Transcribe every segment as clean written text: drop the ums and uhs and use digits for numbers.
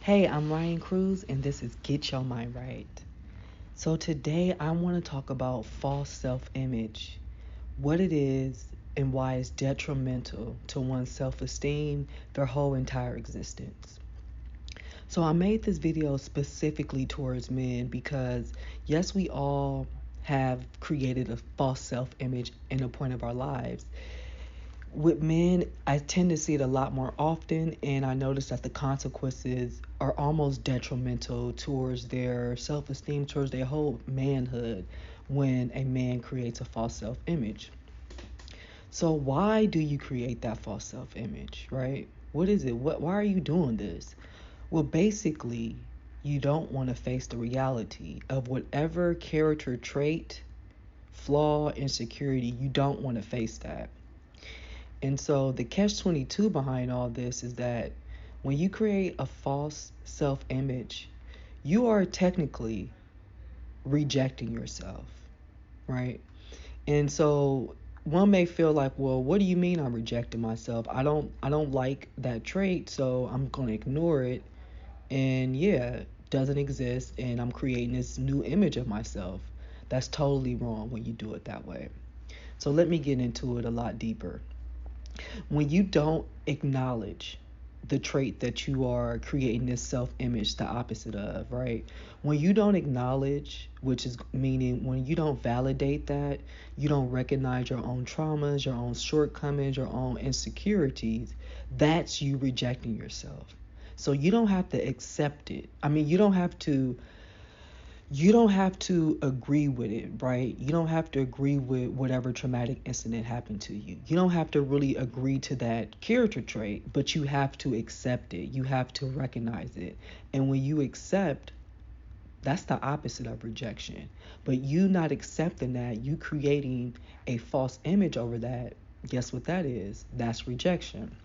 Hey, I'm Ryan Cruz, and this is Get Your Mind Right. So, today I want to talk about false self image, what it is, and why it's detrimental to one's self esteem, their whole entire existence. So, I made this video specifically towards men because, yes, we all have created a false self image in a point of our lives. With men, I tend to see it a lot more often, and I notice that the consequences are almost detrimental towards their self esteem, towards their whole manhood when a man creates a false self image. So, why do you create that false self image, right? What is it? Why are you doing this? Well, basically, you don't want to face the reality of whatever character trait, flaw, insecurity, you don't want to face that. And so the catch 22 behind all this is that when you create a false self image, you are technically rejecting yourself, right? And so one may feel like, well, what do you mean I'm rejecting myself? I don't like that trait, so I'm going to ignore it. And yeah, doesn't exist and I'm creating this new image of myself. That's totally wrong when you do it that way. So let me get into it a lot deeper. When you don't acknowledge the trait that you are creating this self image, the opposite of, right? When you don't acknowledge, which is meaning when you don't validate that, you don't recognize your own traumas, your own shortcomings, your own insecurities, that's you rejecting yourself. So you don't have to accept it. I mean, you don't have to agree with it, right? You don't have to agree with whatever traumatic incident happened to you. You don't have to really agree to that character trait, but you have to accept it. You have to recognize it. And when you accept, that's the opposite of rejection. But you not accepting that, you creating a false image over that, guess what that is? That's rejection.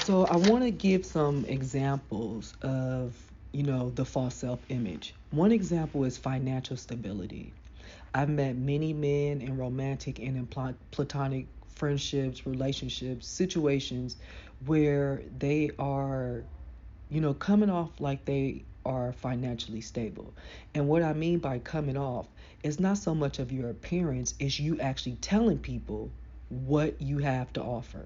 So I want to give some examples of, the false self-image. One example is financial stability. I've met many men in romantic and in platonic friendships, relationships, situations where they are, coming off like they are financially stable. And what I mean by coming off is not so much of your appearance, it's you actually telling people what you have to offer.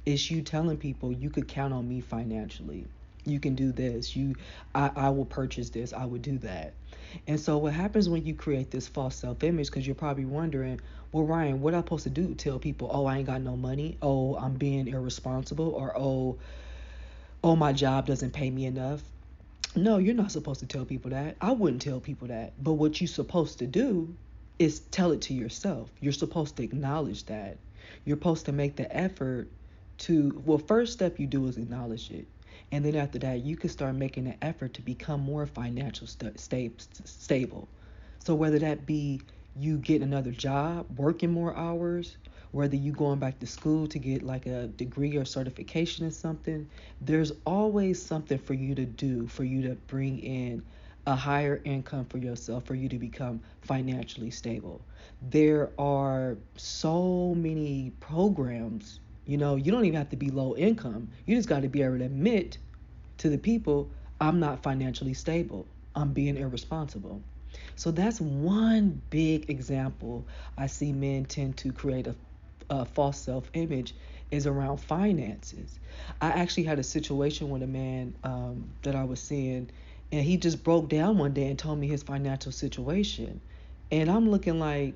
It's you telling people you could count on me financially. You can do this. I will purchase this. I would do that. And so what happens when you create this false self-image, because you're probably wondering, well, Ryan, what am I supposed to do? Tell people, oh, I ain't got no money. Oh, I'm being irresponsible. Or, oh, my job doesn't pay me enough. No, you're not supposed to tell people that. I wouldn't tell people that. But what you're supposed to do is tell it to yourself. You're supposed to acknowledge that. You're supposed to make the effort to, well, first step you do is acknowledge it. And then after that, you can start making an effort to become more financial stable. So whether that be you get another job, working more hours, whether you going back to school to get like a degree or certification in something, there's always something for you to do for you to bring in a higher income for yourself, for you to become financially stable. There are so many programs, you don't even have to be low income. You just got to be able to admit to the people, I'm not financially stable. I'm being irresponsible. So that's one big example I see men tend to create a false self image is around finances. I actually had a situation with a man that I was seeing, and he just broke down one day and told me his financial situation. And I'm looking like,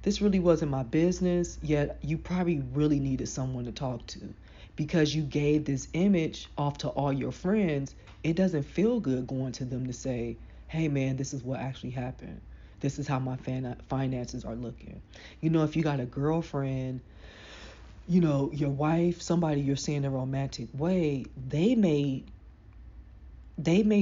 this really wasn't my business, yet you probably really needed someone to talk to because you gave this image off to all your friends. It doesn't feel good going to them to say, hey man, this is what actually happened. This is how my finances are looking. If you got a girlfriend, your wife, somebody you're seeing in a romantic way, they may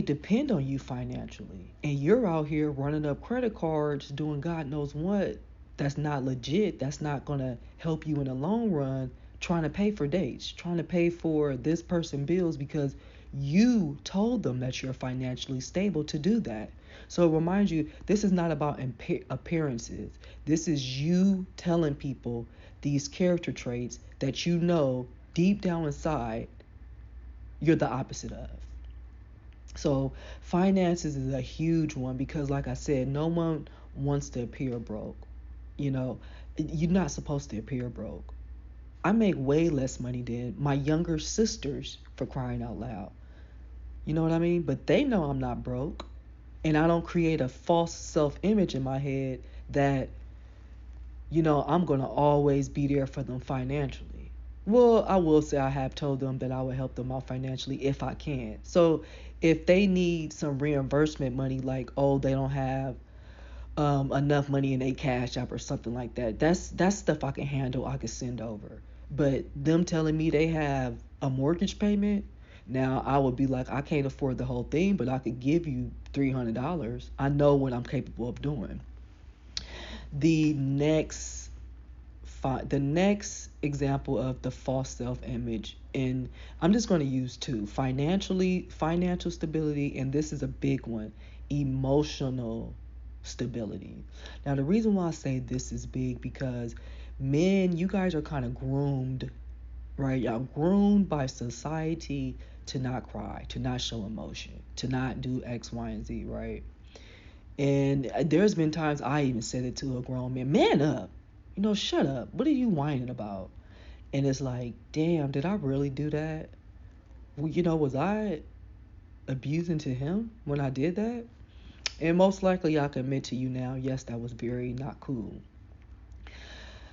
depend on you financially. And you're out here running up credit cards, doing God knows what. That's not legit. That's not going to help you in the long run, trying to pay for dates, trying to pay for this person bills because you told them that you're financially stable to do that. So it reminds you, this is not about appearances. This is you telling people these character traits that you know deep down inside you're the opposite of. So finances is a huge one because, like I said, no one wants to appear broke. You know, you're not supposed to appear broke. I make way less money than my younger sisters, for crying out loud. You know what I mean? But they know I'm not broke. And I don't create a false self image in my head that, I'm going to always be there for them financially. Well, I will say I have told them that I will help them out financially if I can. So if they need some reimbursement money, like, oh, they don't have enough money in a cash app or something like that, that's stuff I can handle, I can send over. But them telling me they have a mortgage payment, now I would be like, I can't afford the whole thing, but I could give you $300. I know what I'm capable of doing. The next the next example of the false self-image, and I'm just going to use two: financial stability, and this is a big one, emotional stability. Now the reason why I say this is big because men, you guys are kind of groomed, right? Y'all groomed by society to not cry, to not show emotion, to not do X, Y, and Z, right? And there's been times I even said it to a grown man, man up, shut up. What are you whining about? And it's like, damn, did I really do that? Well, was I abusing to him when I did that? And most likely I can admit to you now, yes, that was very not cool.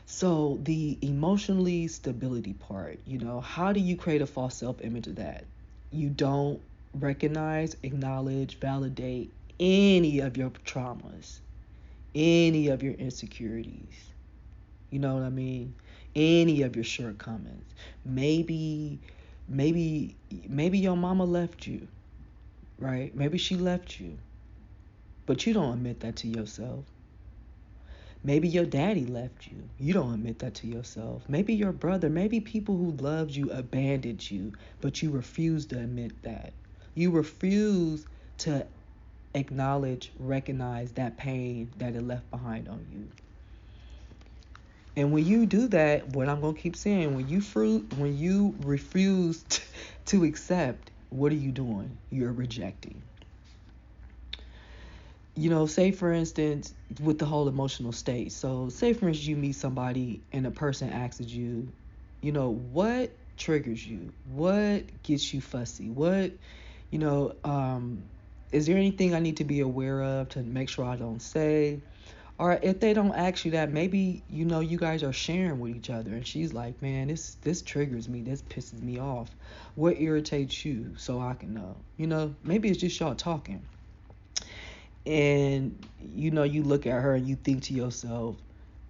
So the emotionally stability part, how do you create a false self-image of that? You don't recognize, acknowledge, validate any of your traumas, any of your insecurities. You know what I mean? Any of your shortcomings. Maybe maybe your mama left you, right? Maybe she left you, but you don't admit that to yourself. Maybe your daddy left you. You don't admit that to yourself. Maybe your brother, maybe people who loved you abandoned you, but you refuse to admit that. You refuse to acknowledge, recognize that pain that it left behind on you. And when you do that, what I'm gonna keep saying, when you refuse to accept, what are you doing? You're rejecting. Say for instance, with the whole emotional state. So say for instance you meet somebody and a person asks you, what triggers you? What gets you fussy? What, you know, um, is there anything I need to be aware of to make sure I don't say? Or if they don't ask you that, maybe, you guys are sharing with each other and she's like, man, this triggers me. This pisses me off. What irritates you so I can know? Maybe it's just y'all talking. And, you look at her and you think to yourself,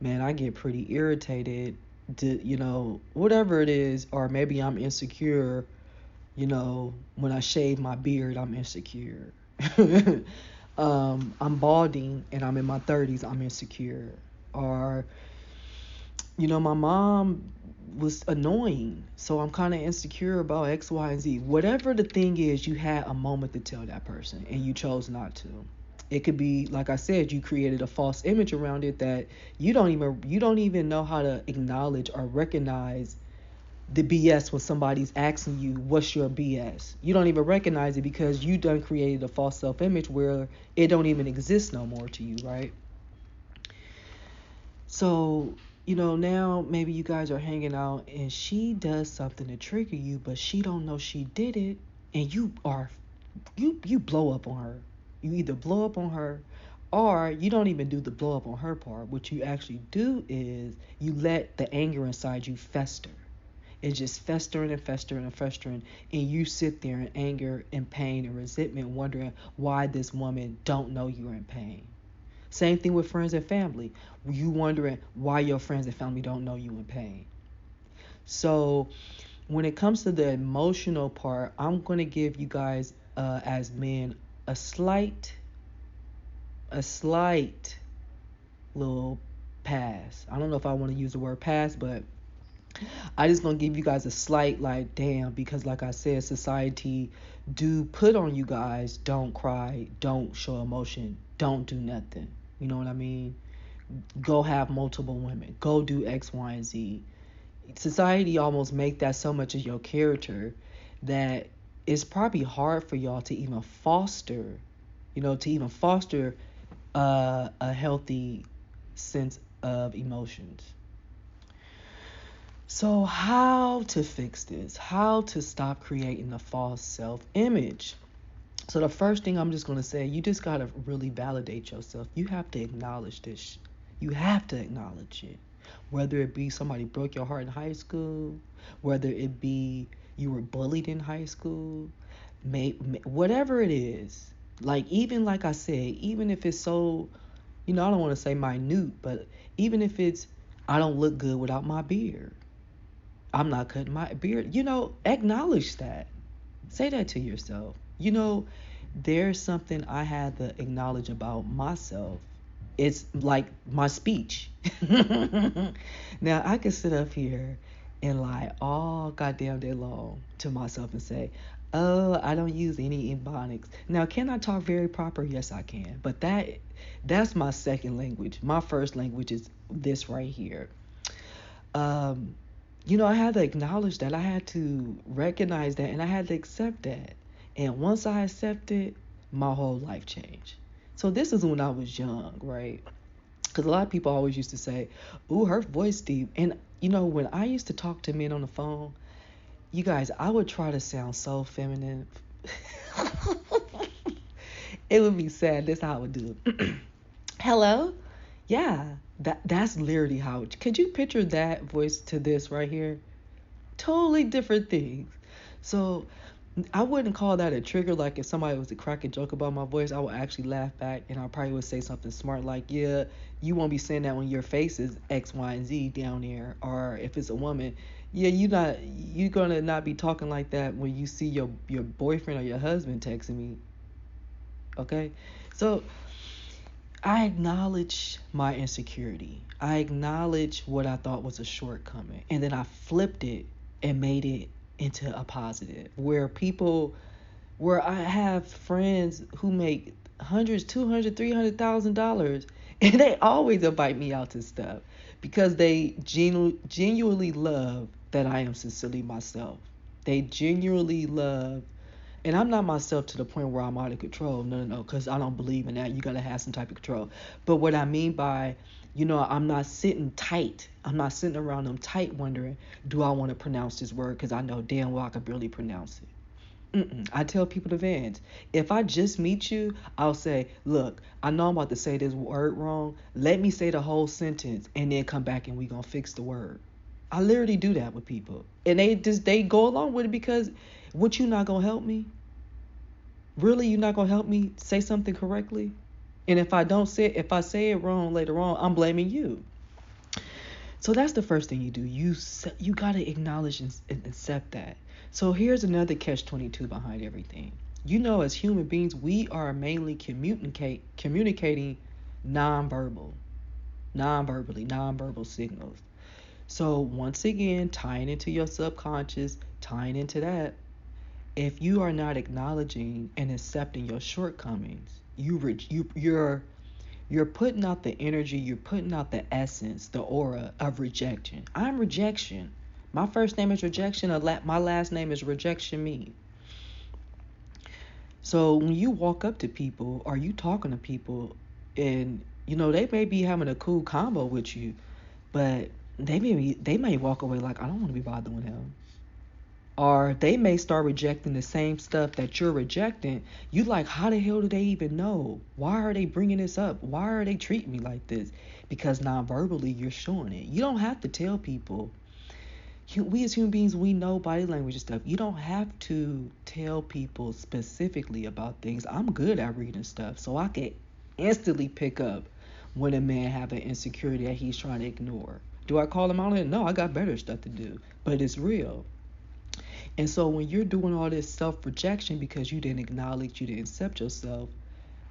man, I get pretty irritated whatever it is, or maybe I'm insecure, when I shave my beard, I'm insecure. I'm balding and I'm in my 30s, I'm insecure. Or, my mom was annoying, so I'm kind of insecure about X, Y, and Z. Whatever the thing is, you had a moment to tell that person and you chose not to. It could be, like I said, you created a false image around it that you don't even know how to acknowledge or recognize the BS when somebody's asking you, what's your BS? You don't even recognize it because you done created a false self-image where it don't even exist no more to you, right? So, now maybe you guys are hanging out and she does something to trigger you, but she don't know she did it, and you blow up on her. You either blow up on her or you don't even do the blow up on her part. What you actually do is you let the anger inside you fester. It's just festering and festering and festering, and you sit there in anger and pain and resentment wondering why this woman don't know you're in pain. Same thing with friends and family. You wondering why your friends and family don't know you in pain. So when it comes to the emotional part, I'm going to give you guys as men a slight little pass. I don't know if I want to use the word pass, but I just gonna give you guys a slight, like, damn, because like I said, society do put on you guys, don't cry, don't show emotion, don't do nothing. You know what I mean? Go have multiple women, go do X, Y, and Z. Society almost make that so much of your character that it's probably hard for y'all to even foster, a healthy sense of emotions. So, how to fix this? How to stop creating a false self image? So, the first thing I'm just going to say, you just got to really validate yourself. You have to acknowledge this. You have to acknowledge it. Whether it be somebody broke your heart in high school, whether it be you were bullied in high school, whatever it is. Like, even like I said, even if it's so, I don't want to say minute, but even if it's, I don't look good without my beard. I'm not cutting my beard. Acknowledge that. Say that to yourself. There's something I had to acknowledge about myself. It's like my speech. Now, I can sit up here and lie all goddamn day long to myself and say, oh, I don't use any ebonics. Now, can I talk very proper? Yes, I can. But that's my second language. My first language is this right here. Um, I had to acknowledge that. I had to recognize that, and I had to accept that. And once I accepted, my whole life changed. So this is when I was young, right? Because a lot of people always used to say, ooh, her voice deep. And, when I used to talk to men on the phone, you guys, I would try to sound so feminine. It would be sad. That's how I would do it. Hello? Yeah, that's literally how could you picture that voice to this right here? Totally different things. So I wouldn't call that a trigger. Like if somebody was to crack a joke about my voice, I would actually laugh back and I probably would say something smart like, yeah, you won't be saying that when your face is X, Y, and Z down there. Or if it's a woman, yeah, you're gonna not be talking like that when you see your boyfriend or your husband texting me. Okay? So I acknowledge my insecurity. I acknowledge what I thought was a shortcoming. And then I flipped it and made it into a positive. Where I have friends who make hundreds, 200, $300,000, and they always invite me out to stuff because they genuinely love that I am sincerely myself. They genuinely love, and I'm not myself to the point where I'm out of control. No, because I don't believe in that. You gotta have some type of control. But what I mean by, I'm not sitting tight. I'm not sitting around them tight wondering, do I want to pronounce this word? Because I know damn well I can barely pronounce it. I tell people to vans. If I just meet you, I'll say, look, I know I'm about to say this word wrong. Let me say the whole sentence and then come back and we gonna fix the word. I literally do that with people. And they go along with it because what, you not gonna help me? Really, you're not gonna help me say something correctly? And if I say it wrong later on, I'm blaming you. So that's the first thing you do. You gotta acknowledge and accept that. So here's another catch-22 behind everything. As human beings, we are mainly communicating non-verbally, non-verbal signals. So once again, tying into your subconscious, tying into that, if you are not acknowledging and accepting your shortcomings, you're putting out the energy, you're putting out the essence, the aura of rejection. I'm rejection. My first name is Rejection. My last name is Rejection Me. So when you walk up to people or you talking to people and they may be having a cool combo with you, but they may walk away like, I don't want to be bothering him. Or they may start rejecting the same stuff that you're rejecting. You like, how the hell do they even know? Why are they bringing this up? Why are they treating me like this? Because non-verbally you're showing it. You don't have to tell people. We as human beings, we know body language and stuff. You don't have to tell people specifically about things. I'm good at reading stuff, so I can instantly pick up when a man have an insecurity that he's trying to ignore. Do I call him out on it? No, I got better stuff to do, but it's real. And so when you're doing all this self-rejection because you didn't acknowledge, you didn't accept yourself,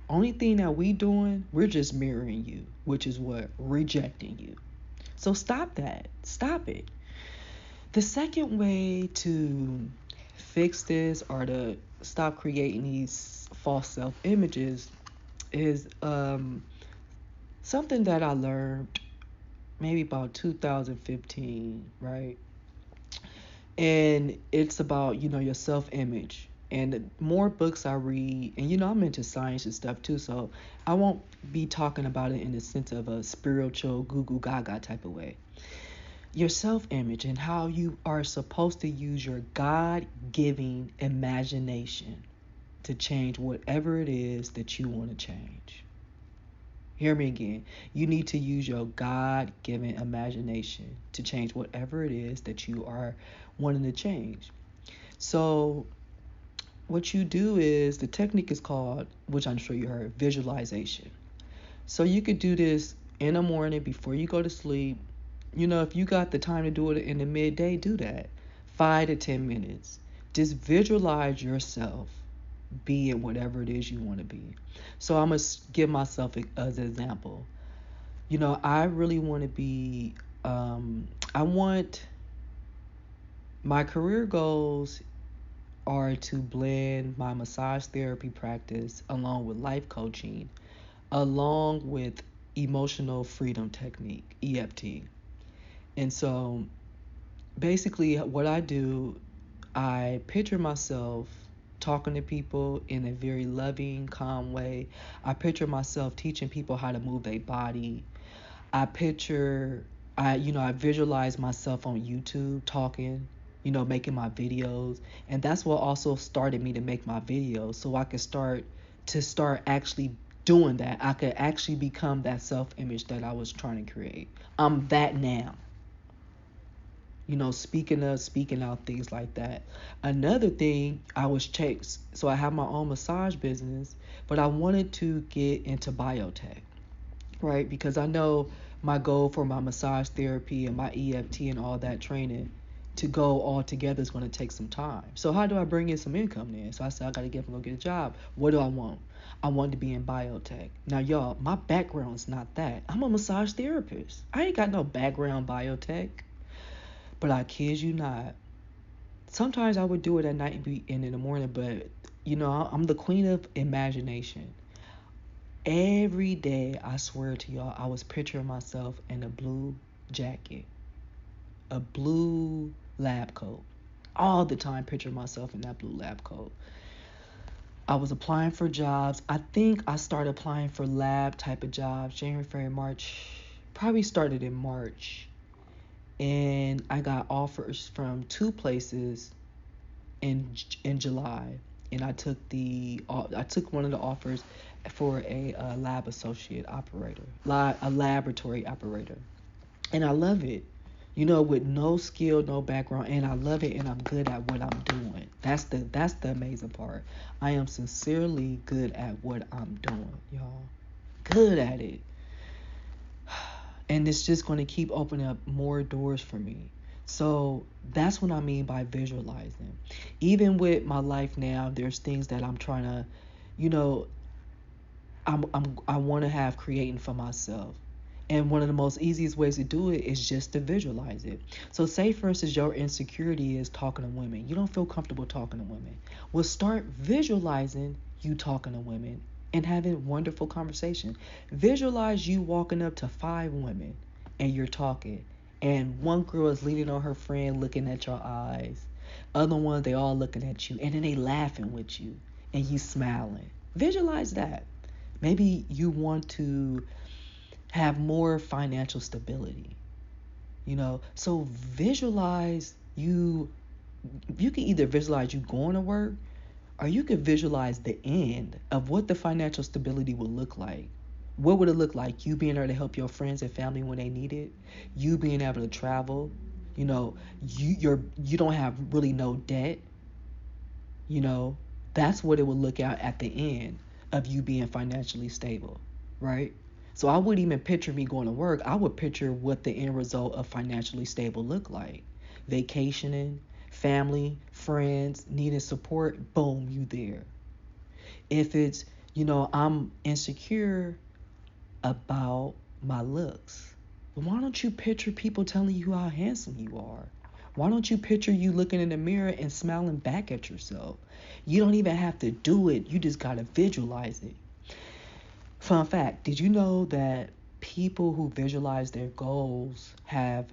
only thing that we're just mirroring you, which is what? Rejecting you. So stop that. Stop it. The second way to fix this or to stop creating these false self-images is something that I learned maybe about 2015, right? And it's about, your self-image. And the more books I read, and I'm into science and stuff too, so I won't be talking about it in the sense of a spiritual goo goo gaga type of way. Your self image and how you are supposed to use your God giving imagination to change whatever it is that you want to change. Hear me again. You need to use your God given imagination to change whatever it is that you are wanting to change. So, what you do is the technique is called, which I'm sure you heard, visualization. So, you could do this in the morning before you go to sleep. If you got the time to do it in the midday, do that. 5 to 10 minutes. Just visualize yourself being whatever it is you want to be. So I'm going to give myself as an example. I really want to be, I want my career goals are to blend my massage therapy practice along with life coaching, along with emotional freedom technique, EFT. And so basically, what I do, I picture myself talking to people in a very loving, calm way. I picture myself teaching people how to move their body. I picture, I visualize myself on YouTube talking, making my videos. And that's what also started me to make my videos, so I could start actually doing that. I could actually become that self image that I was trying to create. I'm that now. Speaking out, things like that. Another thing, I was chased. So I have my own massage business, but I wanted to get into biotech, right? Because I know my goal for my massage therapy and my EFT and all that training to go all together is going to take some time. So how do I bring in some income then? So I said I got to go get a job. What do I want? I want to be in biotech. Now, y'all, my background is not that. I'm a massage therapist. I ain't got no background biotech. But I kid you not, sometimes I would do it at night and in the morning, but I'm the queen of imagination. Every day, I swear to y'all, I was picturing myself in a blue jacket, a blue lab coat. All the time, picturing myself in that blue lab coat. I was applying for jobs. I think I started applying for lab type of jobs January, February, March. Probably started in March. And I got offers from two places in July, and I took one of the offers for a lab associate operator, a laboratory operator, and I love it. With no skill, no background, and I love it, and I'm good at what I'm doing. That's the amazing part. I am sincerely good at what I'm doing, y'all. Good at it. And it's just going to keep opening up more doors for me. So that's what I mean by visualizing. Even with my life now, there's things that I'm trying to, you know, I want to have creating for myself. And one of the most easiest ways to do it is just to visualize it. So say, for instance, your insecurity is talking to women. You don't feel comfortable talking to women. Well, start visualizing you talking to women and having wonderful conversation. Visualize you walking up to 5 women and you're talking. And one girl is leaning on her friend looking at your eyes. Other ones, they all looking at you. And then they laughing with you. And you smiling. Visualize that. Maybe you want to have more financial stability, so visualize you can either visualize you going to work, or you can visualize the end of what the financial stability will look like. What would it look like? You being able to help your friends and family when they need it, you being able to travel, you don't have really no debt, you know that's what it would look at the end of you being financially stable, right? So I wouldn't even picture me going to work. I would picture what the end result of financially stable look like. Vacationing, family, friends, needing support, boom, you there. If it's, I'm insecure about my looks, why don't you picture people telling you how handsome you are? Why don't you picture you looking in the mirror and smiling back at yourself? You don't even have to do it. You just got to visualize it. Fun fact, did you know that people who visualize their goals have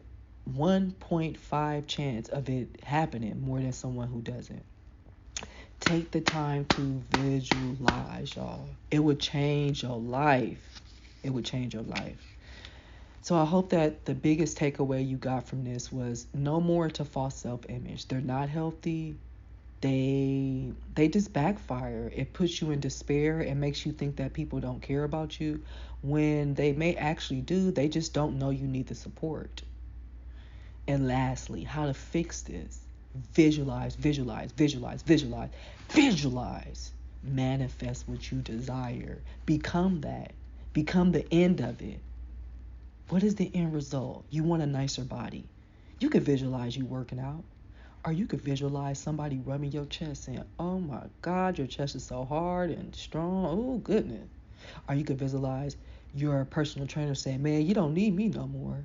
1.5 chance of it happening more than someone who doesn't? Take the time to visualize, y'all. It would change your life. It would change your life. So I hope that the biggest takeaway you got from this was no more to false self-image. They're not healthy. They just backfire. It puts you in despair and makes you think that people don't care about you when they may actually do. They just don't know you need the support. And lastly, how to fix this. Visualize, visualize, visualize, visualize, visualize. Manifest what you desire. Become that. Become the end of it. What is the end result? You want a nicer body. You could visualize you working out. Or you could visualize somebody rubbing your chest saying, oh my God, your chest is so hard and strong. Oh, goodness. Or you could visualize your personal trainer saying, man, you don't need me no more.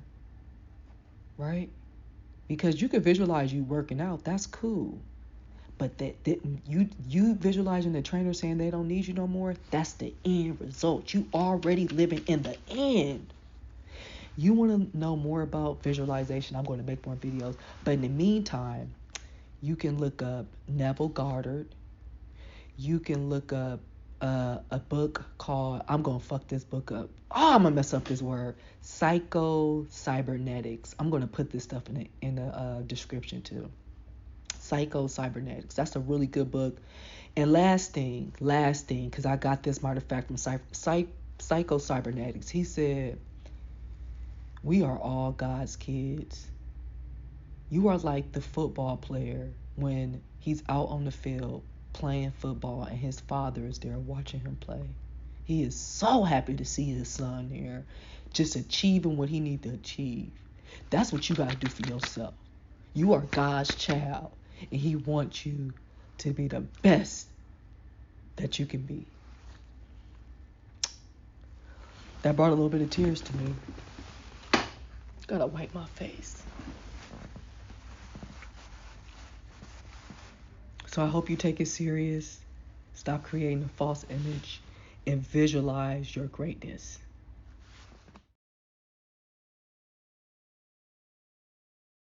Right? Because you could visualize you working out. That's cool. But you visualizing the trainer saying they don't need you no more, that's the end result. You already living in the end. You want to know more about visualization, I'm going to make more videos. But in the meantime, you can look up Neville Goddard. You can look up a book called, I'm going to fuck this book up. Oh, I'm going to mess up this word. Psycho-Cybernetics. I'm going to put this stuff in the description too. Psycho-Cybernetics. That's a really good book. And last thing, because I got this matter of fact from Psycho-Cybernetics. He said, we are all God's kids. You are like the football player when he's out on the field playing football and his father is there watching him play. He is so happy to see his son there, just achieving what he needs to achieve. That's what you got to do for yourself. You are God's child, and he wants you to be the best that you can be. That brought a little bit of tears to me. Gotta wipe my face. So I hope you take it serious. Stop creating a false image and visualize your greatness.